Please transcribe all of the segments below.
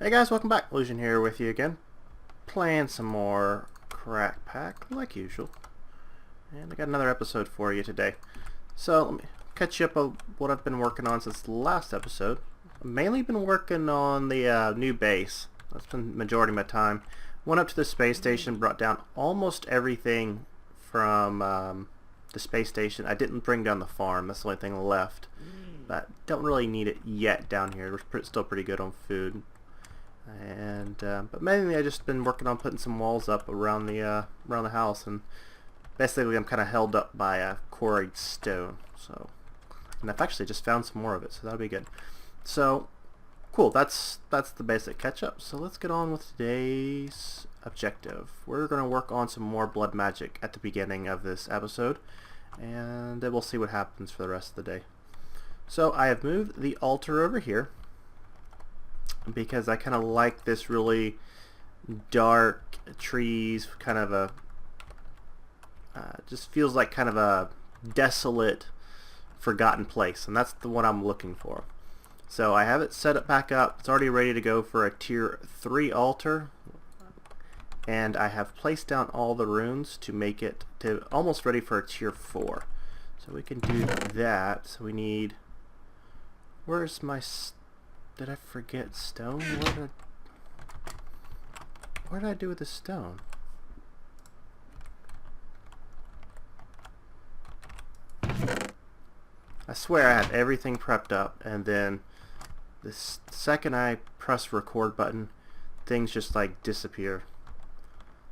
Hey guys, welcome back. Illusion here with you again. Playing some more Crackpack, like usual. And I got another episode for you today. So, let me catch you up on what I've been working on since the last episode. I've mainly been working on the new base. That's been the majority of my time. Went up to the space station, brought down almost everything from the space station. I didn't bring down the farm. That's the only thing left. But don't really need it yet down here. We're still pretty good on food. And but mainly I just been working on putting some walls up around the house, and basically I'm kind of held up by a quarried stone. So, and I've actually just found some more of it, so that'll be good. So, cool. That's the basic catch up. So let's get on with today's objective. We're going to work on some more blood magic at the beginning of this episode, and then we'll see what happens for the rest of the day. So I have moved the altar over here, because I kind of like this really dark trees, kind of a just feels like kind of a desolate, forgotten place, and that's the one I'm looking for. So I have it set up back up. It's already ready to go for a tier 3 altar, and I have placed down all the runes to make it to almost ready for a tier 4. So we can do that. So we need, where's my did I forget stone? What did I do with the stone? I swear I have everything prepped up, and then the second I press record button, things just like disappear.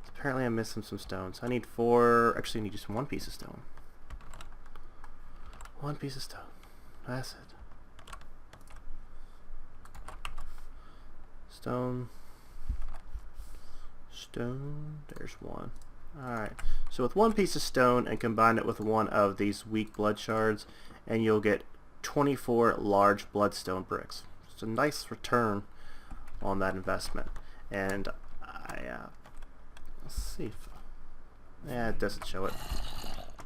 So apparently I'm missing some stones. I need 4, actually I need just 1 piece of stone. 1 piece of stone. That's it. Stone, there's 1. Alright, so with 1 piece of stone and combine it with 1 of these weak blood shards, and you'll get 24 large bloodstone bricks. It's a nice return on that investment. And let's see if, it doesn't show it.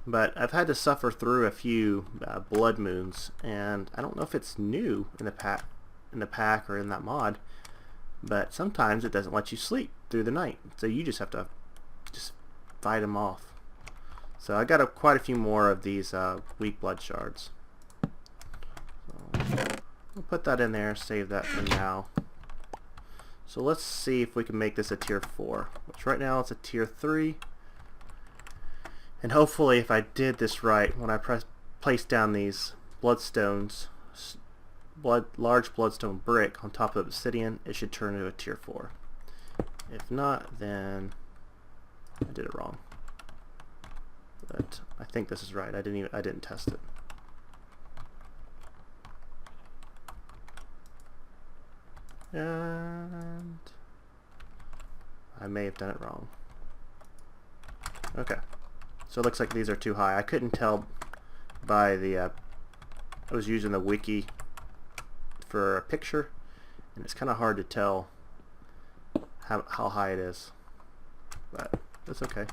But I've had to suffer through a few blood moons, and I don't know if it's new in the pack or in that mod, but sometimes it doesn't let you sleep through the night, so you just have to fight them off. So I got quite a few more of these weak blood shards. So we'll put that in there, save that for now. So let's see if we can make this a tier 4, which right now it's a tier 3. And hopefully, if I did this right, when I place down these bloodstones, large bloodstone brick on top of obsidian, it should turn into a tier 4. If not, then I did it wrong. But I think this is right. I didn't test it. And I may have done it wrong. Okay. So it looks like these are too high. I couldn't tell by the I was using the wiki for a picture, and it's kind of hard to tell how high it is, but that's okay.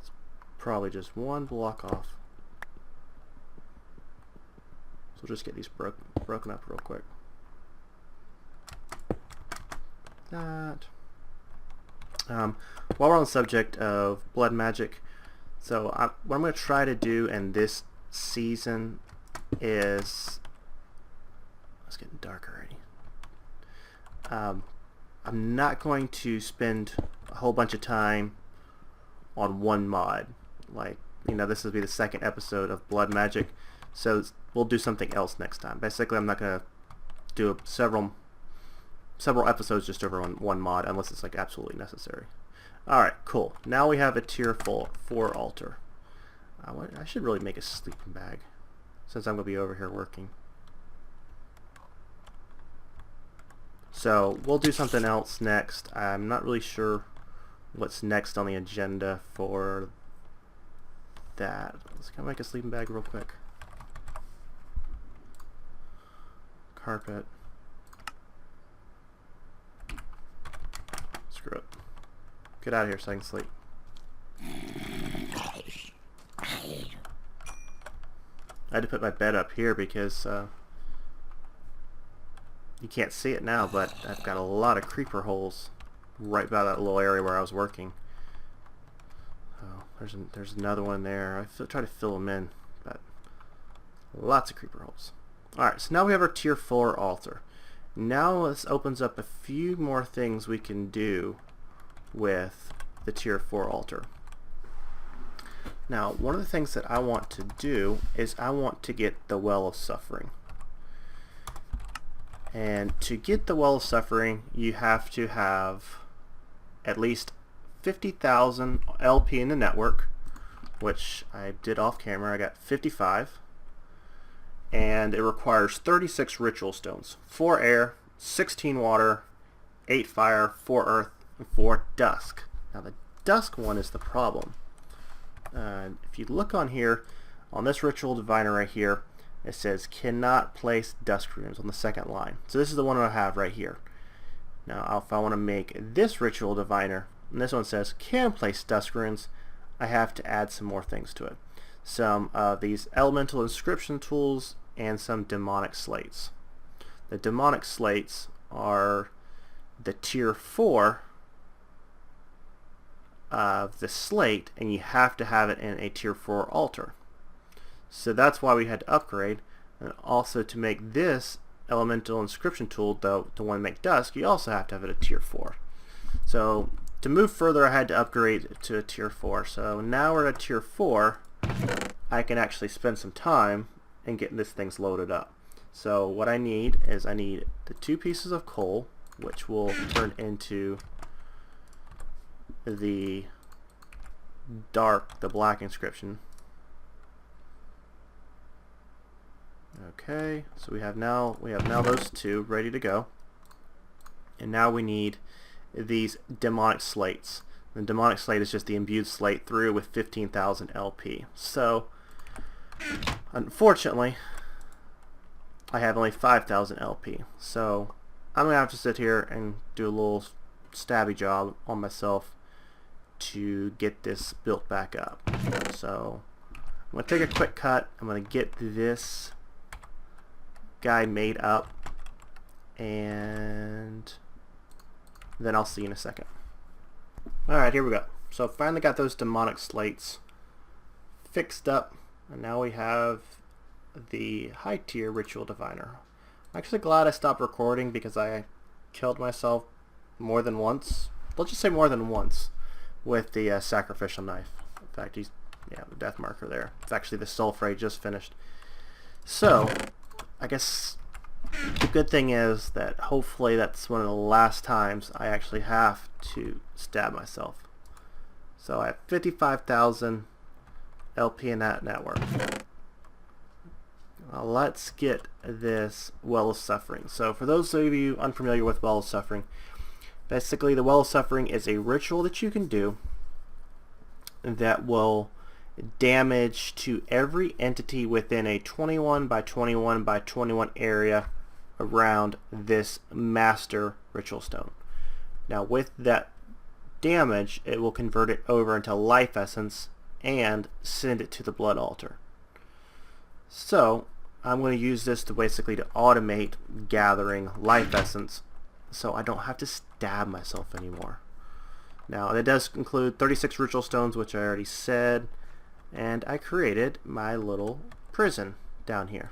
It's probably just 1 block off. So we'll just get these broken up real quick. That. While we're on the subject of blood magic, so what I'm going to try to do in this season is, it's getting dark already. I'm not going to spend a whole bunch of time on one mod. Like, this will be the 2nd episode of blood magic, so we'll do something else next time. Basically, I'm not going to do several episodes just over on one mod unless it's like absolutely necessary. Alright, cool. Now we have a tier 4 altar. I should really make a sleeping bag, since I'm going to be over here working. So we'll do something else next. I'm not really sure what's next on the agenda for that. Let's kind of make a sleeping bag real quick. Carpet. Screw it. Get out of here so I can sleep. I had to put my bed up here because You can't see it now, but I've got a lot of creeper holes right by that little area where I was working. Oh, there's another one there. Try to fill them in, but lots of creeper holes. Alright, so now we have our tier 4 altar. Now this opens up a few more things we can do with the tier 4 altar. Now, one of the things that I want to do is I want to get the Well of Suffering. And to get the Well of Suffering, you have to have at least 50,000 LP in the network, which I did off camera. I got 55. And it requires 36 ritual stones, 4 air, 16 water, 8 fire, 4 earth, and 4 dusk. Now the dusk one is the problem. If you look on here, on this ritual diviner right here, it says cannot place dusk runes on the second line. So this is the one I have right here. Now if I want to make this ritual diviner, and this one says can place dusk runes, I have to add some more things to it. Some of these elemental inscription tools and some demonic slates. The demonic slates are the tier 4 of the slate, and you have to have it in a tier 4 altar. So that's why we had to upgrade. And also to make this elemental inscription tool, though, to want to make dusk, you also have to have it at tier 4. So to move further, I had to upgrade to a tier 4. So now we're at tier 4. I can actually spend some time in getting this thing's loaded up. So what I need is I need the 2 pieces of coal, which will turn into the black inscription. Okay, so we have now those 2 ready to go. And now we need these demonic slates. The demonic slate is just the imbued slate through with 15,000 LP. So unfortunately, I have only 5,000 LP. So I'm going to have to sit here and do a little stabby job on myself to get this built back up. So I'm going to take a quick cut. I'm going to get this guy made up, and then I'll see you in a second. Alright, here we go. So finally got those demonic slates fixed up, and now we have the high tier ritual diviner. I'm actually glad I stopped recording because I killed myself more than once. Let's just say more than once with the sacrificial knife. In fact, the death marker there. It's actually the sulfur I just finished. So I guess the good thing is that hopefully that's one of the last times I actually have to stab myself. So I have 55,000 LP in that network. Now let's get this Well of Suffering. So for those of you unfamiliar with Well of Suffering, basically the Well of Suffering is a ritual that you can do that will damage to every entity within a 21 by 21 by 21 area around this master ritual stone. Now with that damage, it will convert it over into life essence and send it to the blood altar. So I'm going to use this to basically to automate gathering life essence so I don't have to stab myself anymore. Now it does include 36 ritual stones, which I already said, and I created my little prison down here.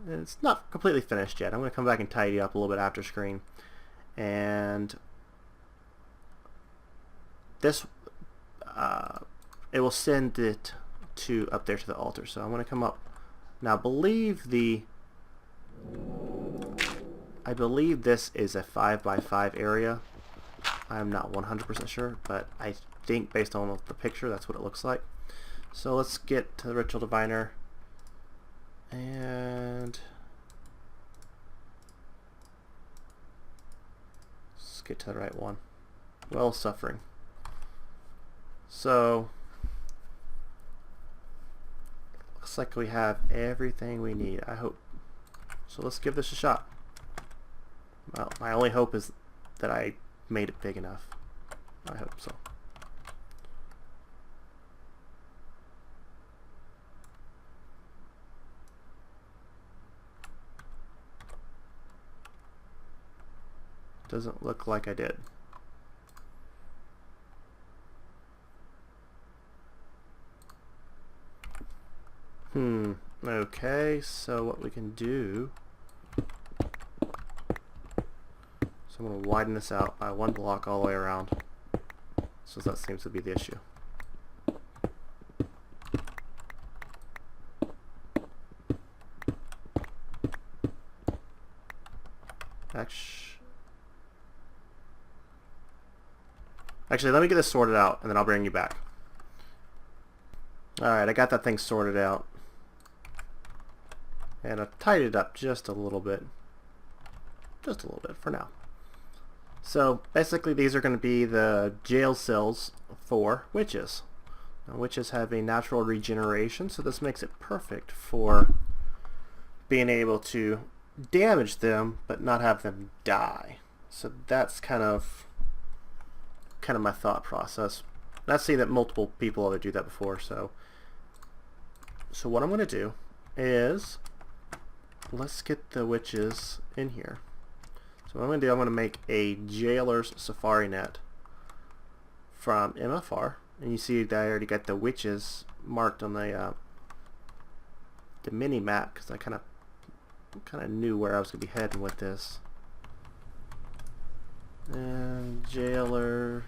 It's not completely finished yet. I'm going to come back and tidy up a little bit after screen, and this it will send it to up there to the altar. So I'm going to come up now. I believe this is a 5 by 5 area. I'm not 100% sure, but I think based on the picture that's what it looks like. So let's get to the ritual diviner, and let's get to the right one. Well of Suffering. So looks like we have everything we need, I hope. So let's give this a shot. Well, my only hope is that I made it big enough. I hope so. Doesn't look like I did. Okay, so what we can do, so I'm going to widen this out by 1 block all the way around. So that seems to be the issue. Actually, let me get this sorted out, and then I'll bring you back. Alright, I got that thing sorted out. And I've tidied it up just a little bit. Just a little bit for now. So, basically these are going to be the jail cells for witches. Now, witches have a natural regeneration, so this makes it perfect for being able to damage them, but not have them die. So that's kind of my thought process. And I've seen that multiple people have do that before, so what I'm going to do is, let's get the witches in here. So what I'm going to do, I'm going to make a jailer's safari net from MFR, and you see that I already got the witches marked on the mini map, because I kind of knew where I was going to be heading with this. And jailer,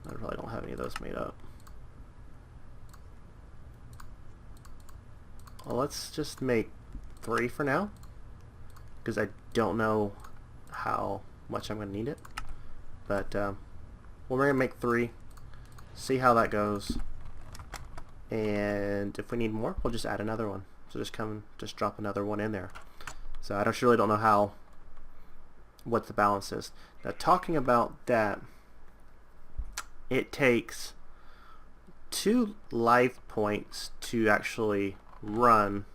I probably don't have any of those made up. Well, let's just make 3 for now, because I don't know how much I'm going to need it. But well, we're going to make 3, see how that goes, and if we need more, we'll just add another one. So just drop another one in there. So I really don't know what the balance is. Now, talking about that, it takes 2 life points to actually run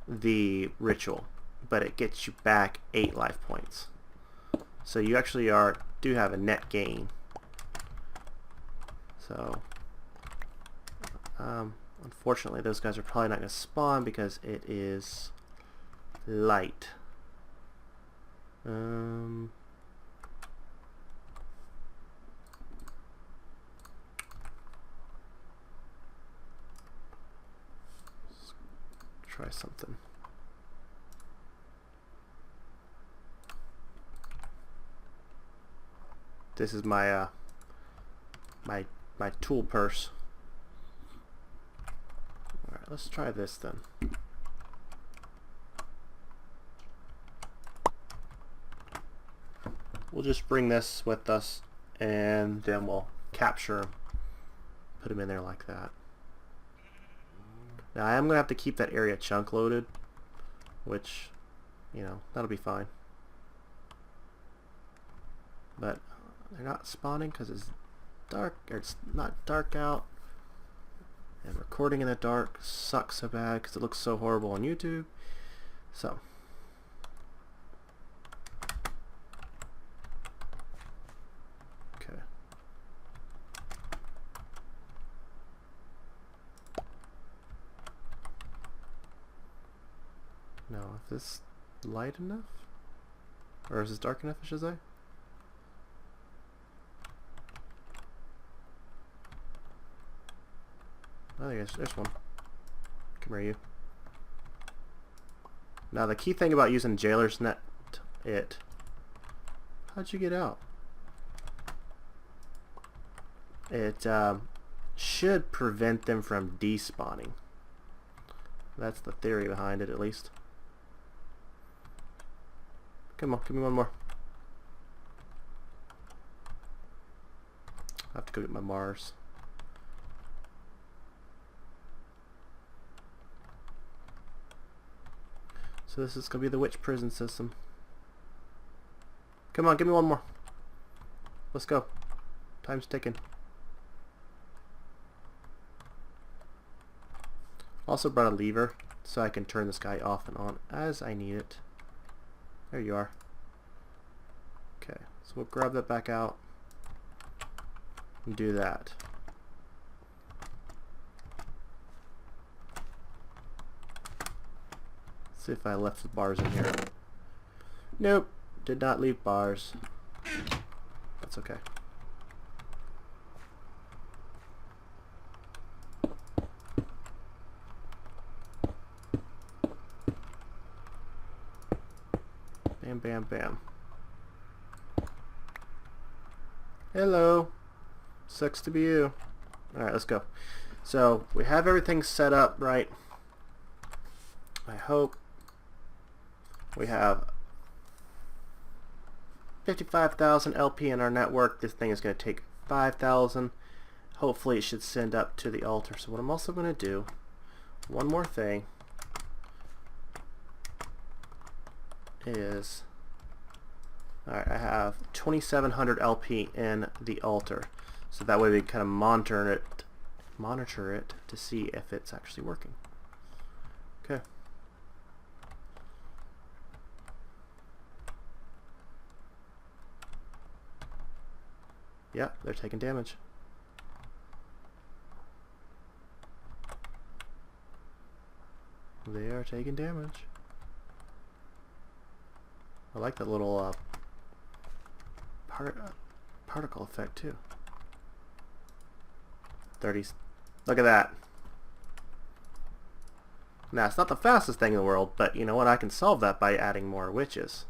the ritual, but it gets you back 8 life points. So you actually do have a net gain. So unfortunately those guys are probably not going to spawn because it is light. Try something. This is my my tool purse. All right, let's try this then. We'll just bring this with us, and then we'll capture him, put him in there like that. Now I am going to have to keep that area chunk loaded, which, you know, that'll be fine. But they're not spawning because it's dark, or it's not dark out. And recording in the dark sucks so bad because it looks so horrible on YouTube. So okay. Now, if this light enough, or is this dark enough, I should say? I think there's one. Come here, you. Now the key thing about using Jailer's Net, how'd you get out? It should prevent them from despawning. That's the theory behind it, at least. Come on, give me one more. I have to go get my Mars. So this is going to be the witch prison system. Come on, give me one more. Let's go. Time's ticking. Also brought a lever so I can turn this guy off and on as I need it. There you are. Okay, so we'll grab that back out and do that. See if I left the bars in here. Nope, did not leave bars. That's okay. Bam, bam, bam. Hello. Sucks to be you. Alright, let's go. So, we have everything set up right. I hope we have 55,000 LP in our network. This thing is going to take 5,000. Hopefully it should send up to the altar. So what I'm also going to do, one more thing, is, alright, I have 2,700 LP in the altar. So that way we kind of monitor it to see if it's actually working. Okay. Yeah, they're taking damage. They are taking damage. I like that little particle effect too. 30s. Look at that. Now, it's not the fastest thing in the world, but you know what? I can solve that by adding more witches.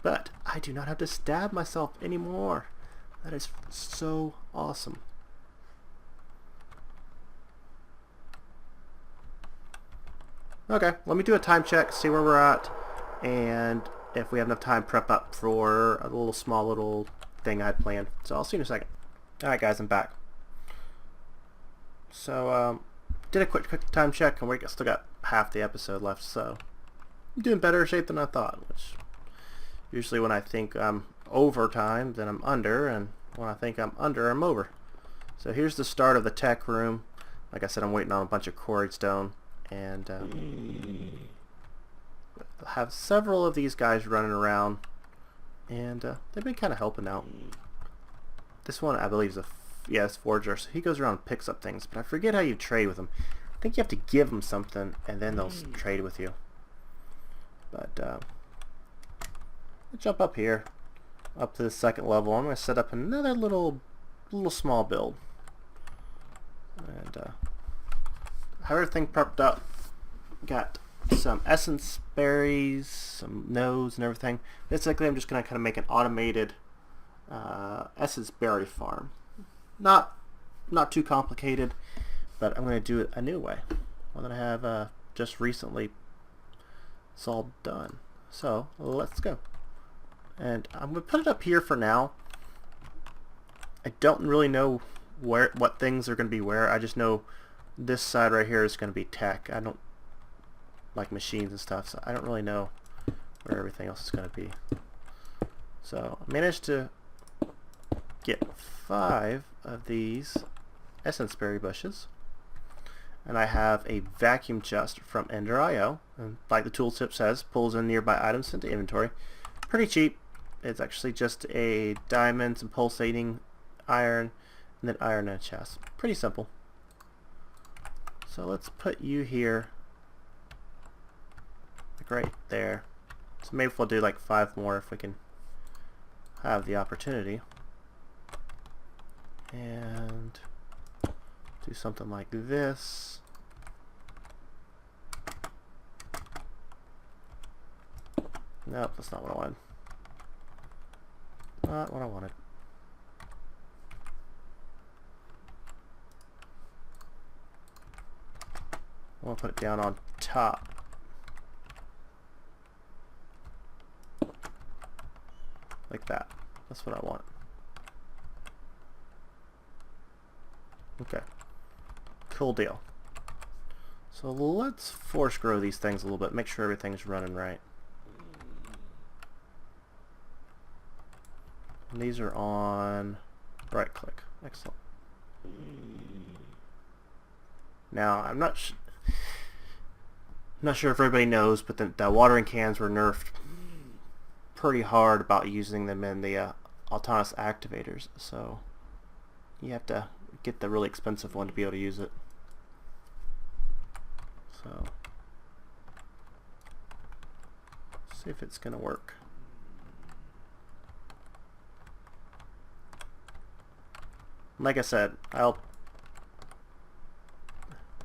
But I do not have to stab myself anymore. That is so awesome. Okay, let me do a time check, see where we're at, and if we have enough time, prep up for a small little thing I had planned. So I'll see you in a second. Alright guys, I'm back. So, did a quick time check, and we still got half the episode left, so I'm doing better shape than I thought, which usually when I think I'm over time, then I'm under, and when I think I'm under, I'm over. So here's the start of the tech room. Like I said, I'm waiting on a bunch of quarried stone, and have several of these guys running around, and they've been kind of helping out. This one, I believe, is it's Forger, so he goes around and picks up things, but I forget how you trade with him. I think you have to give them something, and then they'll trade with you. But I'll jump up here, up to the second level. I'm going to set up another little small build, and have everything prepped up. Got some essence berries, some nodes, and everything. Basically, I'm just going to kind of make an automated essence berry farm. Not too complicated, but I'm going to do it a new way. One that I have just recently saw done. So let's go. And I'm going to put it up here for now. I don't really know what things are going to be where. I just know this side right here is going to be tech. I don't like machines and stuff, so I don't really know where everything else is going to be. So I managed to get 5 of these essence berry bushes, and I have a vacuum chest from Ender.io, and like the tooltip says, pulls in nearby items into inventory. Pretty cheap. It's actually just a diamond, some pulsating iron, and then iron in a chest. Pretty simple. So let's put you here, like right there. So maybe we'll do like 5 more if we can have the opportunity. And do something like this. Nope, that's not what I wanted. Not what I wanted. I want to put it down on top. Like that. That's what I want. Okay. Cool deal. So let's force grow these things a little bit. Make sure everything's running right. And these are on right click. Excellent. Now, I'm not sure if everybody knows, but the watering cans were nerfed pretty hard about using them in the autonomous activators, so you have to get the really expensive one to be able to use it. So, see if it's gonna work. Like I said, I'll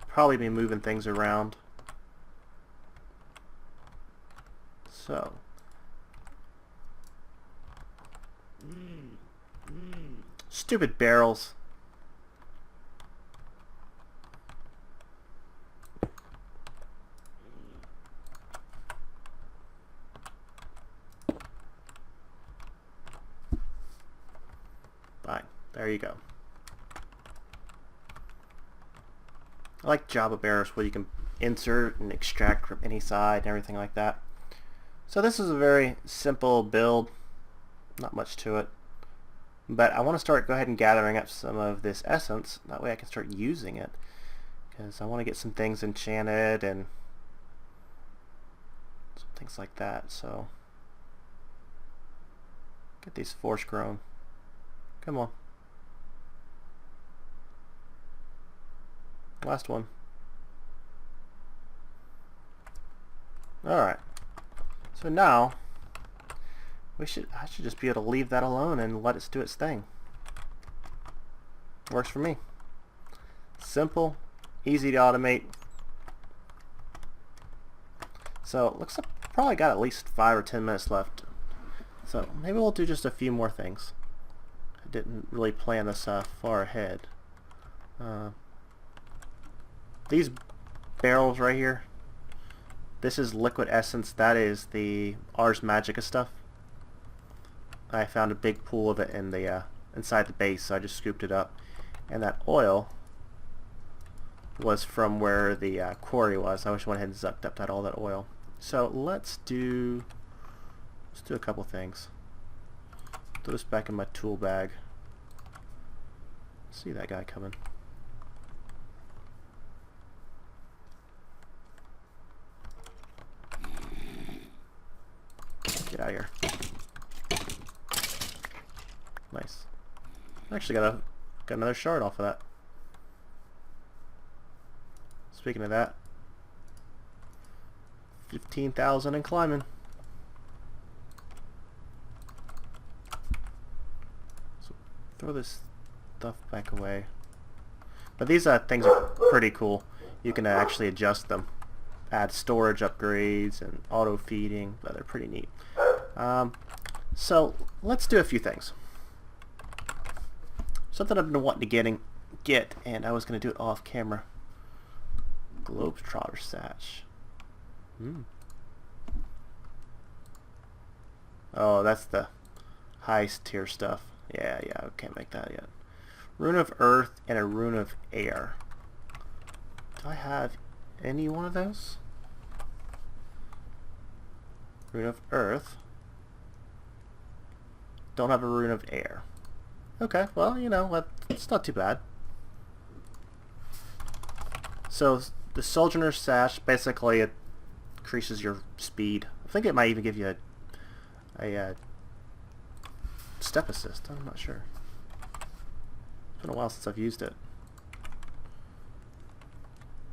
probably be moving things around. So, stupid barrels. Fine, there you go. I like Java barrels where you can insert and extract from any side and everything like that. So this is a very simple build, not much to it. But I want to go ahead and gathering up some of this essence, that way I can start using it. Because I want to get some things enchanted and some things like that, so get these force grown. Come on. Last one. Alright. So now I should just be able to leave that alone and let it do its thing. Works for me. Simple, easy to automate. So it looks like I've probably got at least 5 or 10 minutes left. So maybe we'll do just a few more things. I didn't really plan this far ahead. These barrels right here, this is liquid essence. That is the Ars Magica stuff. I found a big pool of it in the inside the base, so I just scooped it up. And that oil was from where the quarry was. I just went ahead and sucked up all that oil. So let's do a couple things. Throw this back in my tool bag. See that guy coming. Get out of here. Nice. I actually got another shard off of that. Speaking of that, 15,000 and climbing. So throw this stuff back away. But these things are pretty cool. You can actually adjust them, add storage upgrades and auto feeding. But they're pretty neat. So let's do a few things. Something I've been wanting to get, and I was going to do it off camera. Globetrotter sash. Oh, that's the highest tier stuff. Yeah, I can't make that yet. Rune of Earth and a Rune of Air. Do I have any one of those? Rune of Earth. Don't have a Rune of Air. Okay, well, you know what, it's not too bad. So the Sojourner Sash, basically it increases your speed. I think it might even give you a step assist. I'm not sure. It's been a while since I've used it.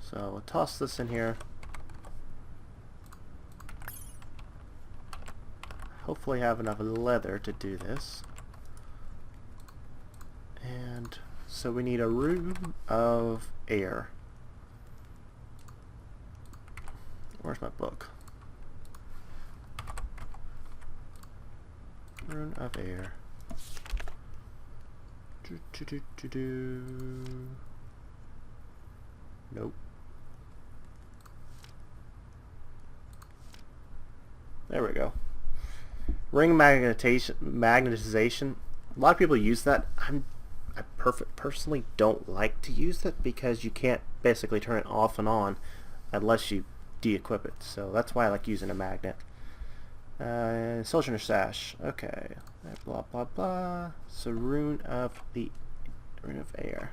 So we'll toss this in here. Hopefully have enough leather to do this. And so we need a Rune of Air. Where's my book? Rune of Air. Nope. There we go. Ring magnetization. A lot of people use that. I personally don't like to use it because you can't basically turn it off and on unless you de-equip it. So that's why I like using a magnet. Sojourner Sash. Okay. Blah blah blah. So Rune of Air.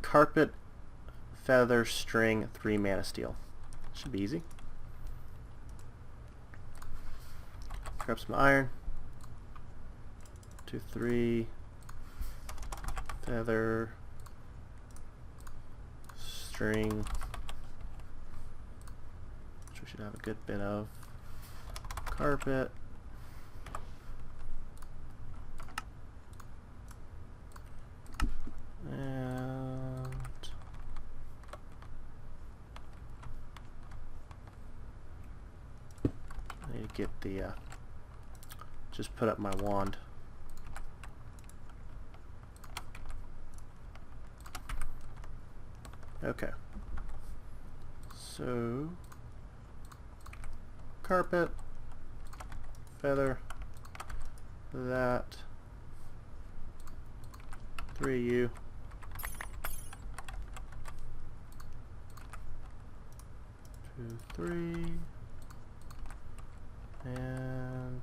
Carpet, Feather, String, 3 mana steel. Should be easy. Grab some iron. 2, 3. Feather, string, which we should have a good bit of. Carpet. And I need to get the just put up my wand. Okay. So carpet, feather, that, 3U, 2, 3, and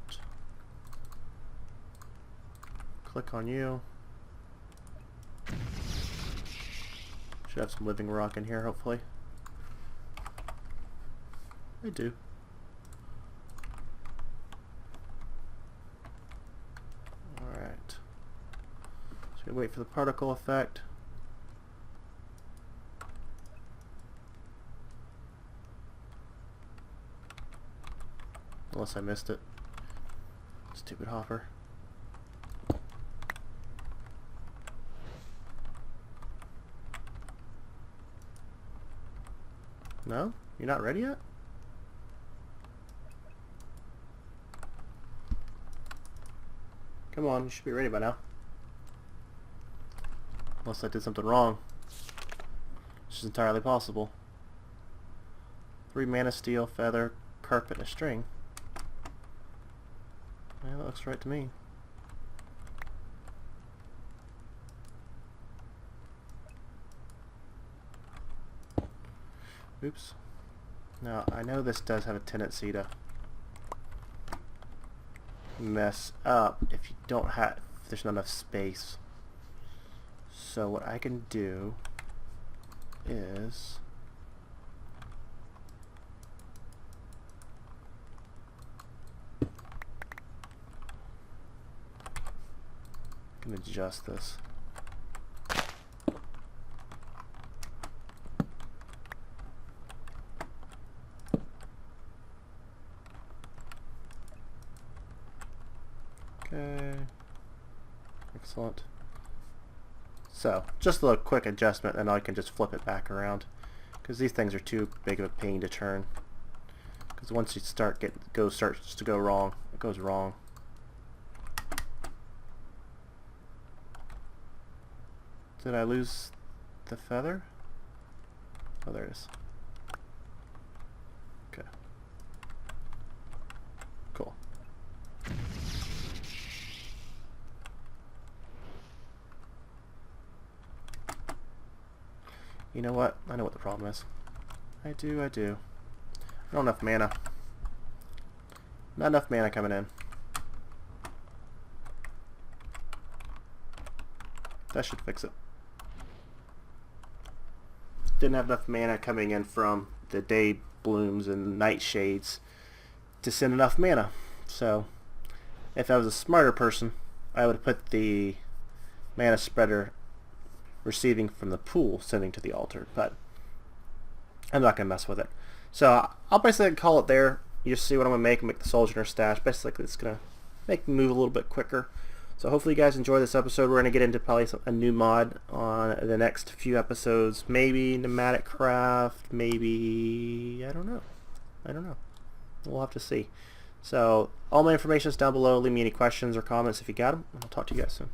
click on you. Should have some living rock in here, hopefully. I do. Alright. So we wait for the particle effect. Unless I missed it. Stupid hopper. No? You're not ready yet? Come on, you should be ready by now. Unless I did something wrong. Which is entirely possible. 3 mana, steel, feather, carpet, and a string. Yeah, that looks right to me. Oops. Now, I know this does have a tendency to mess up if you don't have, if there's not enough space. So what I can do is I can adjust this. Okay, excellent. So, just a little quick adjustment and I can just flip it back around because these things are too big of a pain to turn. Because once you starts to go wrong, it goes wrong. Did I lose the feather? Oh, there it is. Okay. Cool. You know what? I know what the problem is. I do. I don't have enough mana. Not enough mana coming in. That should fix it. Didn't have enough mana coming in from the day blooms and nightshades to send enough mana. So, if I was a smarter person, I would have put the mana spreader receiving from the pool sending to the altar, but I'm not going to mess with it. So I'll basically call it there. You just see what I'm going to make the Sojourner stash. Basically it's going to make me move a little bit quicker. So hopefully you guys enjoy this episode. We're going to get into probably a new mod on the next few episodes. Maybe Nomadic Craft, maybe, I don't know. We'll have to see. So all my information is down below. Leave me any questions or comments if you got them. I'll talk to you guys soon.